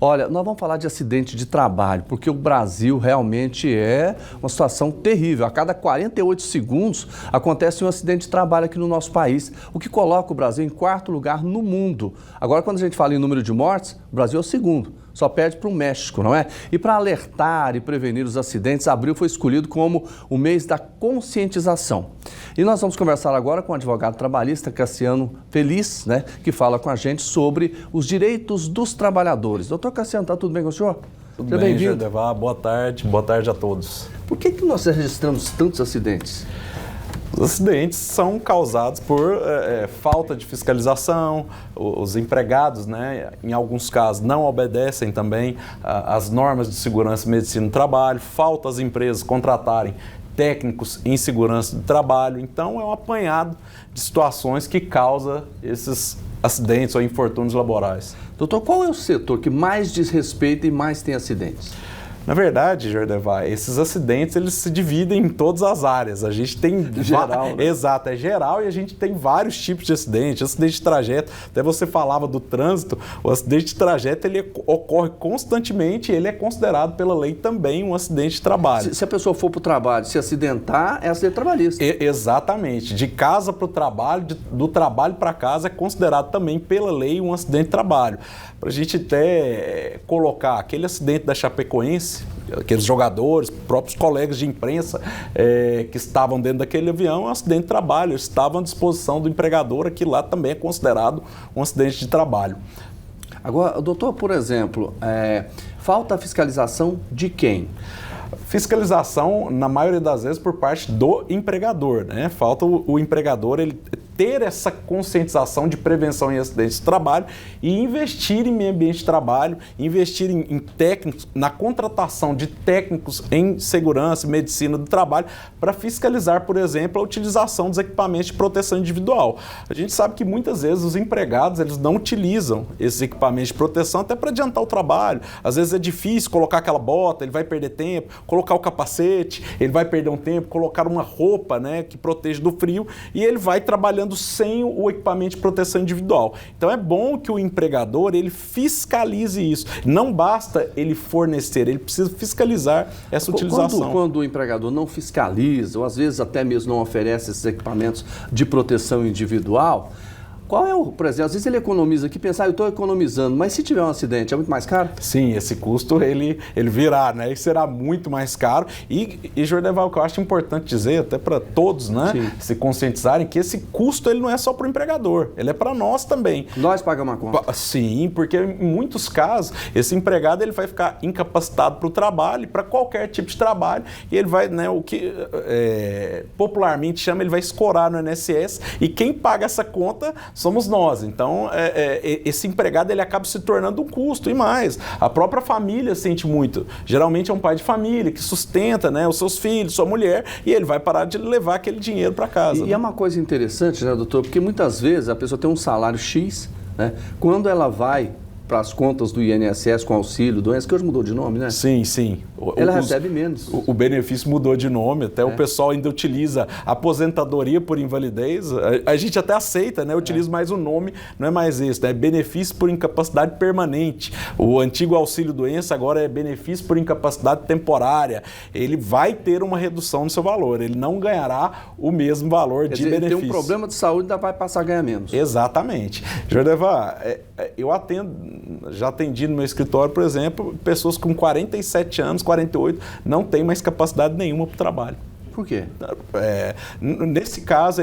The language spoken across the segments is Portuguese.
Olha, nós vamos falar de acidente de trabalho, porque o Brasil realmente é uma situação terrível. A cada 48 segundos acontece um acidente de trabalho aqui no nosso país, o que coloca o Brasil em quarto lugar no mundo. Agora, quando a gente fala em número de mortes, o Brasil é o segundo. Só perde para o México, não é? E para alertar e prevenir os acidentes, abril foi escolhido como o mês da conscientização. E nós vamos conversar agora com o advogado trabalhista Cassiano Feliz, né, que fala com a gente sobre os direitos dos trabalhadores. Doutor Cassiano, está tudo bem com o senhor? Tudo bem, Jordevar. Boa tarde a todos. Por que nós registramos tantos acidentes? Os acidentes são causados por falta de fiscalização, os empregados, né, em alguns casos, não obedecem também às normas de segurança e medicina do trabalho, falta as empresas contratarem técnicos em segurança do trabalho. Então, é um apanhado de situações que causa esses acidentes ou infortúnios laborais. Doutor, qual é o setor que mais desrespeita e mais tem acidentes? Na verdade, Jordevar, esses acidentes eles se dividem em todas as áreas. A gente tem geral, né? Exato, é geral e a gente tem vários tipos de acidente. Acidente de trajeto, até você falava do trânsito, o acidente de trajeto ele ocorre constantemente e ele é considerado pela lei também um acidente de trabalho. Se a pessoa for para o trabalho se acidentar, é acidente trabalhista. Exatamente. De casa para o trabalho, do trabalho para casa é considerado também pela lei um acidente de trabalho. Para a gente até colocar aquele acidente da Chapecoense, aqueles jogadores, próprios colegas de imprensa que estavam dentro daquele avião, é um acidente de trabalho, eles estavam à disposição do empregador, aquilo lá também é considerado um acidente de trabalho. Agora, doutor, por exemplo, falta a fiscalização de quem? Fiscalização, na maioria das vezes, por parte do empregador, né? Falta o empregador ele ter essa conscientização de prevenção em acidentes de trabalho e investir em meio ambiente de trabalho, investir em técnicos, na contratação de técnicos em segurança e medicina do trabalho para fiscalizar, por exemplo, a utilização dos equipamentos de proteção individual. A gente sabe que muitas vezes os empregados eles não utilizam esses equipamentos de proteção até para adiantar o trabalho. Às vezes é difícil colocar aquela bota, ele vai perder tempo, colocar o capacete, ele vai perder um tempo, colocar uma roupa, né, que proteja do frio e ele vai trabalhando sem o equipamento de proteção individual. Então é bom que o empregador ele fiscalize isso. Não basta ele fornecer, ele precisa fiscalizar essa utilização. Quando o empregador não fiscaliza, ou às vezes até mesmo não oferece esses equipamentos de proteção individual, qual é o, por exemplo, às vezes ele economiza aqui, pensar, eu estou economizando, mas se tiver um acidente, é muito mais caro? Sim, esse custo ele virá, né? E será muito mais caro. E Jordeval, o que eu acho importante dizer, até para todos, né? Sim. Se conscientizarem que esse custo ele não é só para o empregador, ele é para nós também. Nós pagamos a conta. Sim, porque em muitos casos, esse empregado ele vai ficar incapacitado para o trabalho, para qualquer tipo de trabalho, e ele vai, né, o que popularmente chama, ele vai escorar no INSS, e quem paga essa conta somos nós. Então, esse empregado ele acaba se tornando um custo e mais. A própria família sente muito. Geralmente é um pai de família que sustenta, né, os seus filhos, sua mulher, e ele vai parar de levar aquele dinheiro para casa. E é uma coisa interessante, né, doutor? Porque muitas vezes a pessoa tem um salário X, né? Quando ela vai para as contas do INSS com auxílio doença, que hoje mudou de nome, né? Sim, sim. Ela recebe menos. O benefício mudou de nome, até o pessoal ainda utiliza aposentadoria por invalidez. A gente até aceita, né? Utiliza mais o nome, não é mais esse, né? Benefício por incapacidade permanente. O antigo auxílio doença agora é benefício por incapacidade temporária. Ele vai ter uma redução no seu valor, ele não ganhará o mesmo valor de benefício. Tem um problema de saúde, ainda vai passar a ganhar menos. Exatamente. Jordevar, eu já atendi no meu escritório, por exemplo, pessoas com 47 anos, 48, não têm mais capacidade nenhuma para o trabalho. Por quê? Nesse caso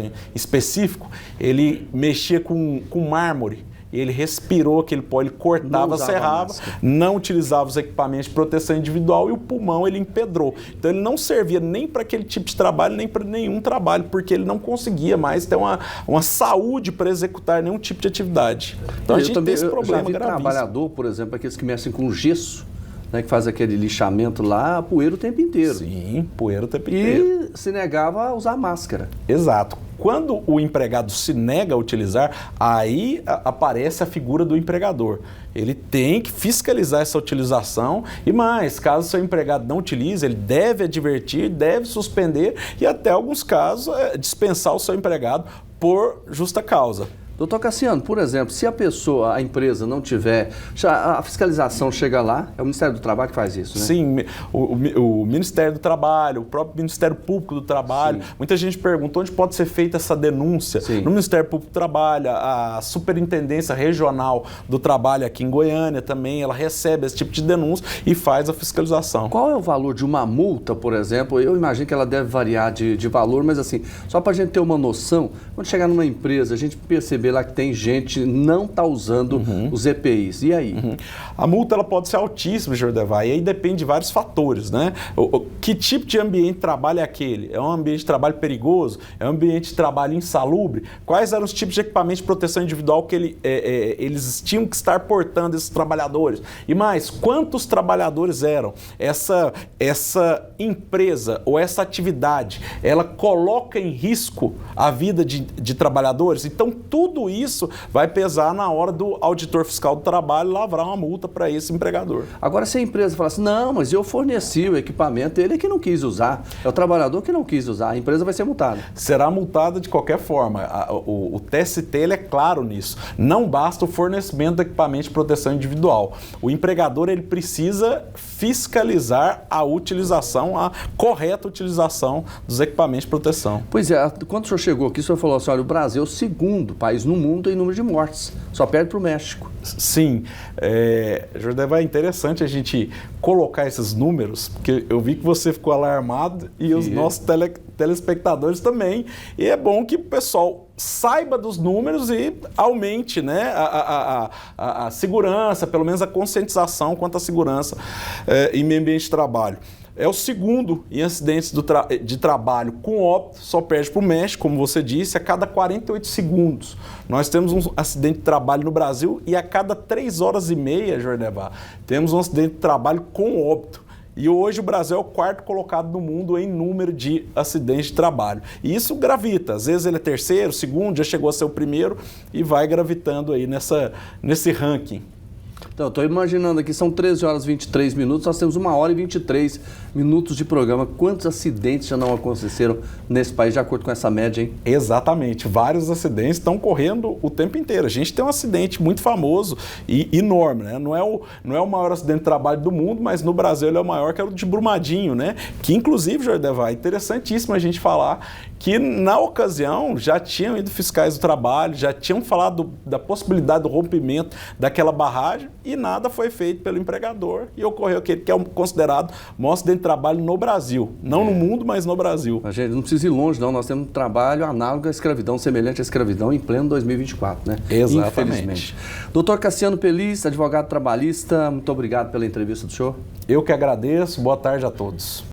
em específico, ele mexia com mármore. Ele respirou aquele pó, ele cortava, serrava, não utilizava os equipamentos de proteção individual e o pulmão ele empedrou. Então ele não servia nem para aquele tipo de trabalho, nem para nenhum trabalho, porque ele não conseguia mais ter uma saúde para executar nenhum tipo de atividade. Então a gente tem esse problema gravíssimo. Trabalhador, por exemplo, aqueles que mexem com gesso, né, que faz aquele lixamento lá, poeira o tempo inteiro. Sim, poeira o tempo inteiro. E se negava a usar máscara. Exato. Quando o empregado se nega a utilizar, aí aparece a figura do empregador. Ele tem que fiscalizar essa utilização e mais, caso o seu empregado não utilize, ele deve advertir, deve suspender e até alguns casos dispensar o seu empregado por justa causa. Doutor Cassiano, por exemplo, se a empresa não tiver, a fiscalização chega lá, é o Ministério do Trabalho que faz isso, né? Sim, o Ministério do Trabalho, o próprio Ministério Público do Trabalho. Sim. Muita gente pergunta onde pode ser feita essa denúncia. Sim. No Ministério Público do Trabalho, a Superintendência Regional do Trabalho aqui em Goiânia também, ela recebe esse tipo de denúncia e faz a fiscalização. Qual é o valor de uma multa, por exemplo? Eu imagino que ela deve variar de valor, mas assim, só para a gente ter uma noção, quando chegar numa empresa, a gente perceber lá que tem gente não está usando os EPIs. E aí? A multa ela pode ser altíssima, Jordevai, e aí depende de vários fatores, né? Que tipo de ambiente de trabalho é aquele? É um ambiente de trabalho perigoso? É um ambiente de trabalho insalubre? Quais eram os tipos de equipamento de proteção individual que eles tinham que estar portando, esses trabalhadores? E mais, quantos trabalhadores eram? Essa empresa ou essa atividade, ela coloca em risco a vida de trabalhadores? Então, tudo isso vai pesar na hora do auditor fiscal do trabalho lavrar uma multa para esse empregador. Agora, se a empresa falar assim, não, mas eu forneci o equipamento, ele é que não quis usar, é o trabalhador que não quis usar, a empresa vai ser multada. Será multada de qualquer forma. O TST ele é claro nisso. Não basta o fornecimento do equipamento de proteção individual. O empregador ele precisa fiscalizar a utilização, a correta utilização dos equipamentos de proteção. Pois é, quando o senhor chegou aqui, o senhor falou assim, olha, o Brasil é o segundo país no mundo em número de mortes, só perde para o México. Sim, Jordeva, é interessante a gente colocar esses números, porque eu vi que você ficou alarmado e os nossos telespectadores também, e é bom que o pessoal saiba dos números e aumente, né, a segurança, pelo menos a conscientização quanto à segurança em meio ambiente de trabalho. É o segundo em acidentes de trabalho com óbito, só perde para o México, como você disse, a cada 48 segundos. Nós temos um acidente de trabalho no Brasil e a cada 3 horas e meia, Jordeva, temos um acidente de trabalho com óbito. E hoje o Brasil é o 4º colocado no mundo em número de acidentes de trabalho. E isso gravita, às vezes ele é 3º, 2º, já chegou a ser o 1º e vai gravitando aí nesse ranking. Então, estou imaginando aqui, são 13 horas e 23 minutos, nós temos 1 hora e 23 minutos de programa. Quantos acidentes já não aconteceram nesse país, de acordo com essa média, hein? Exatamente, vários acidentes estão correndo o tempo inteiro. A gente tem um acidente muito famoso e enorme, né? Não é o maior acidente de trabalho do mundo, mas no Brasil ele é o maior, que é o de Brumadinho, né? Que inclusive, Jordeva, é interessantíssimo a gente falar que na ocasião já tinham ido fiscais do trabalho, já tinham falado da possibilidade do rompimento daquela barragem e nada foi feito pelo empregador e ocorreu aquele que é considerado o maior acidente de trabalho no Brasil. Não no mundo, mas no Brasil. A gente não precisa ir longe, não. Nós temos um trabalho análogo à escravidão, semelhante à escravidão em pleno 2024, né? Exatamente. Doutor Cassiano Peliz, advogado trabalhista, muito obrigado pela entrevista do senhor. Eu que agradeço. Boa tarde a todos.